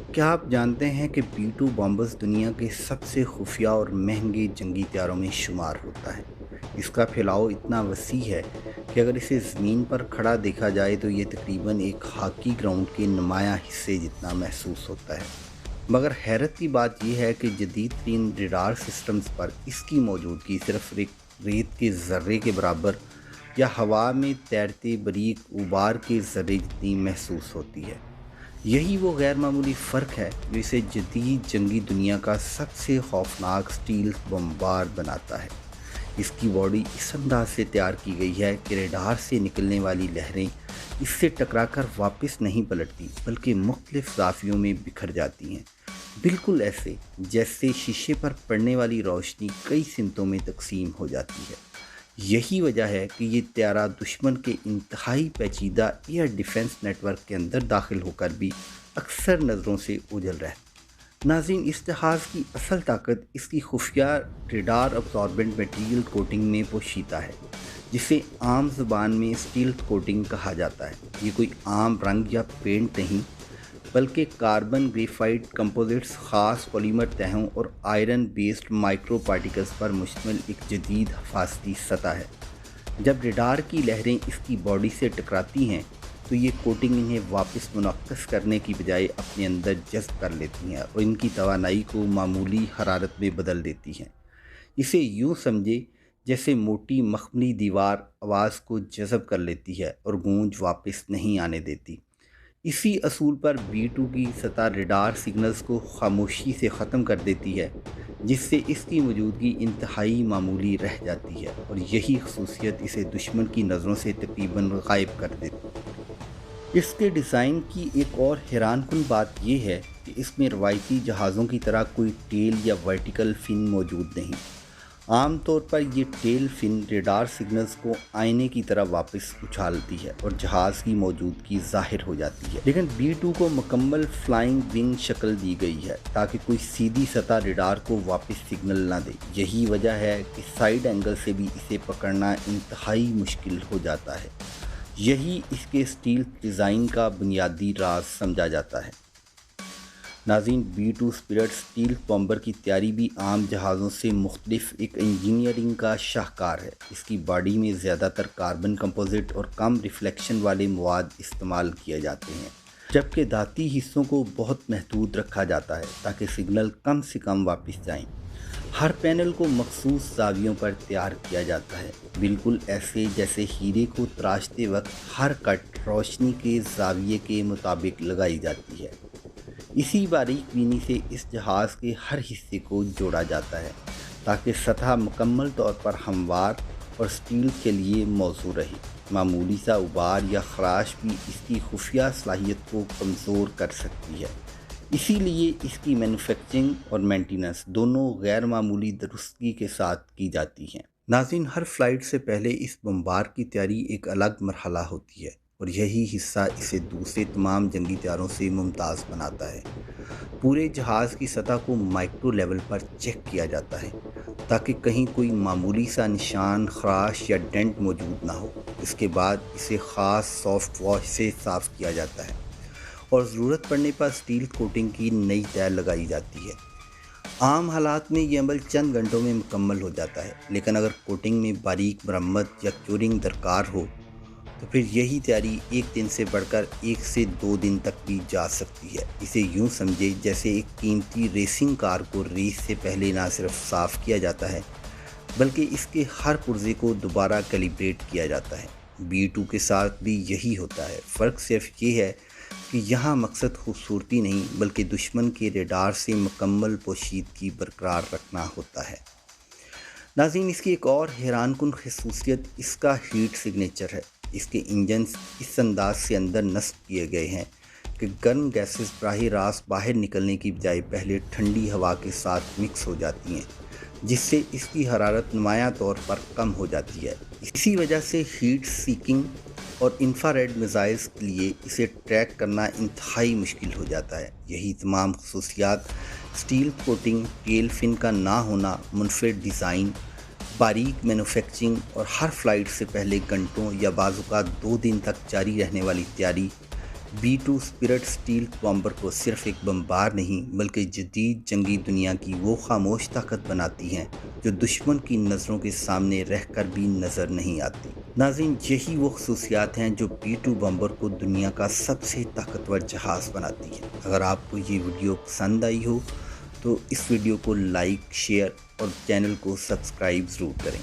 क्या आप जानते ہیں کہ B-2 बॉम्बर्स दुनिया के सबसे खुफिया और महंगे जंगी हथियारों में शुमार होता है। इसका फैलाव इतना वसी है कि अगर इसे ज़मीन पर खड़ा देखा जाए तो ये तकरीबन एक हॉकी ग्राउंड के नुमायाँ हिस्से जितना महसूस होता है। मगर हैरत की बात यह है कि जदीद तरीन रडार सिस्टम्स पर इसकी मौजूदगी सिर्फ एक रेत के ज़र्रे के बराबर या हवा में तैरते बारीक उबार के ज़र्रे जितनी महसूस होती है। यही वो गैर मामूली फ़र्क है जो इसे जदीद जंगी दुनिया का सबसे खौफनाक स्टील बम्बार बनाता है। इसकी बॉडी इस अंदाज से तैयार की गई है कि रडार से निकलने वाली लहरें इससे टकराकर वापस नहीं पलटती बल्कि मुख्तलिफ ज़ावियों में बिखर जाती हैं, बिल्कुल ऐसे जैसे शीशे पर पड़ने वाली रोशनी कई सिमतों में तकसीम हो जाती है। यही वजह है कि ये त्यारा दुश्मन के इंतहाई पेचीदा एयर डिफेंस नेटवर्क के अंदर दाखिल होकर भी अक्सर नज़रों से ओझल रहा है। नाज़रीन, इस जहाज़ की असल ताकत इसकी खुफिया रेडार अब्जॉर्बेंट मटेरियल कोटिंग में पोशीदा है, जिसे आम ज़बान में स्टील कोटिंग कहा जाता है। ये कोई आम रंग या पेंट नहीं बल्कि कार्बन ग्रेफाइट कंपोजिट्स, ख़ास पॉलीमर तहों और आयरन बेस्ड माइक्रो पार्टिकल्स पर मुश्तमिल एक जदीद हिफाजती सतह है। जब रडार की लहरें इसकी बॉडी से टकराती हैं तो ये कोटिंग इन्हें वापस मुनक्कस करने की बजाय अपने अंदर जज़्ब कर लेती हैं और इनकी तवानाई को मामूली हरारत में बदल देती हैं। इसे यूँ समझे जैसे मोटी मखमली दीवार आवाज़ को जज़ब कर लेती है और गूंज वापस नहीं आने देती। इसी असूल पर B-2 की सतह रडार सिग्नल्स को खामोशी से ख़त्म कर देती है, जिससे इसकी मौजूदगी इंतहाई मामूली रह जाती है और यही खसूसियत इसे दुश्मन की नज़रों से तकरीबन गायब कर देती है। इसके डिज़ाइन की एक और हैरानकुन बात यह है कि इसमें रवायती जहाज़ों की तरह कोई टेल या वर्टिकल फिन मौजूद नहीं। आम तौर पर ये टेल फिन रडार सिग्नल्स को आईने की तरह वापस उछालती है और जहाज़ की मौजूदगी ज़ाहिर हो जाती है। लेकिन B-2 को मुकम्मल फ्लाइंग विंग शक्ल दी गई है ताकि कोई सीधी सतह रडार को वापस सिग्नल ना दे। यही वजह है कि साइड एंगल से भी इसे पकड़ना इंतहाई मुश्किल हो जाता है। यही इसके स्टील डिज़ाइन का बुनियादी राज समझा जाता है। नाज़रीन, B-2 स्पिरिट स्टील बॉम्बर की तैयारी भी आम जहाज़ों से मुख्तलिफ एक इंजीनियरिंग का शाहकार है। इसकी बॉडी में ज़्यादातर कार्बन कंपोजिट और कम रिफ्लेक्शन वाले मवाद इस्तेमाल किए जाते हैं, जबकि धाती हिस्सों को बहुत महदूद रखा जाता है ताकि सिग्नल कम से कम वापस जाएं। हर पैनल को मखसूस ज़ावियों पर तैयार किया जाता है, बिल्कुल ऐसे जैसे हीरे को तराशते वक्त हर कट रोशनी के ज़ाविये के मुताबिक लगाई जाती है। इसी बारीक बीनी से इस जहाज़ के हर हिस्से को जोड़ा जाता है ताकि सतह मुकम्मल तौर पर हमवार और स्टील के लिए मौजू रहे। मामूली सा उबार या खराश भी इसकी खुफिया सलाहियत को कमज़ोर कर सकती है। इसीलिए इसकी मैन्युफैक्चरिंग और मेंटेनेंस दोनों गैर मामूली दुरुस्तगी के साथ की जाती हैं। नाज़रीन, हर फ़्लाइट से पहले इस बम्बार की तैयारी एक अलग मरहला होती है और यही हिस्सा इसे दूसरे तमाम जंगी हथियारों से मुमताज़ बनाता है। पूरे जहाज़ की सतह को माइक्रो लेवल पर चेक किया जाता है ताकि कहीं कोई मामूली सा निशान, खराश या डेंट मौजूद ना हो। इसके बाद इसे ख़ास सॉफ्ट वॉश से साफ़ किया जाता है और ज़रूरत पड़ने पर स्टील कोटिंग की नई तह लगाई जाती है। आम हालात में ये अमल चंद घंटों में मुकम्मल हो जाता है, लेकिन अगर कोटिंग में बारीक मरम्मत या क्यूरिंग दरकार हो तो फिर यही तैयारी एक दिन से बढ़कर 1 से 2 दिन तक भी जा सकती है। इसे यूँ समझे जैसे एक कीमती रेसिंग कार को रेस से पहले ना सिर्फ साफ़ किया जाता है बल्कि इसके हर पुर्जे को दोबारा कैलिब्रेट किया जाता है। B-2 के साथ भी यही होता है। फ़र्क सिर्फ ये है कि यहाँ मकसद खूबसूरती नहीं बल्कि दुश्मन के रडार से मुकम्मल पोशीदगी बरकरार रखना होता है। नाज़रीन, इसकी एक और हैरानकुन खसूसियत इसका हीट सिग्नेचर है। इसके इंजन्स इस अंदाज से अंदर नस्ब किए गए हैं कि गर्म गैसेस बराह रास्त बाहर निकलने की बजाय पहले ठंडी हवा के साथ मिक्स हो जाती हैं, जिससे इसकी हरारत नुमायां तौर पर कम हो जाती है। इसी वजह से हीट सीकिंग और इंफ्रारेड मिसाइल्स के लिए इसे ट्रैक करना इंतहाई मुश्किल हो जाता है। यही तमाम खसूसियात स्टील कोटिंग, टेल फिन का ना होना, मुनफरद डिज़ाइन, बारीक मैन्युफैक्चरिंग और हर फ्लाइट से पहले घंटों या बाज़ औक़ात 2 दिन तक जारी रहने वाली तैयारी B-2 स्पिरिट स्टील्थ बॉम्बर को सिर्फ एक बमबार नहीं बल्कि जदीद जंगी दुनिया की वो खामोश ताकत बनाती हैं जो दुश्मन की नज़रों के सामने रहकर भी नज़र नहीं आती। नाज़रीन, यही वो खसूसियात हैं जो B-2 बॉम्बर को दुनिया का सबसे ताकतवर जहाज़ बनाती है। अगर आपको ये वीडियो पसंद आई हो तो इस वीडियो को लाइक, शेयर और चैनल को सब्सक्राइब ज़रूर करें।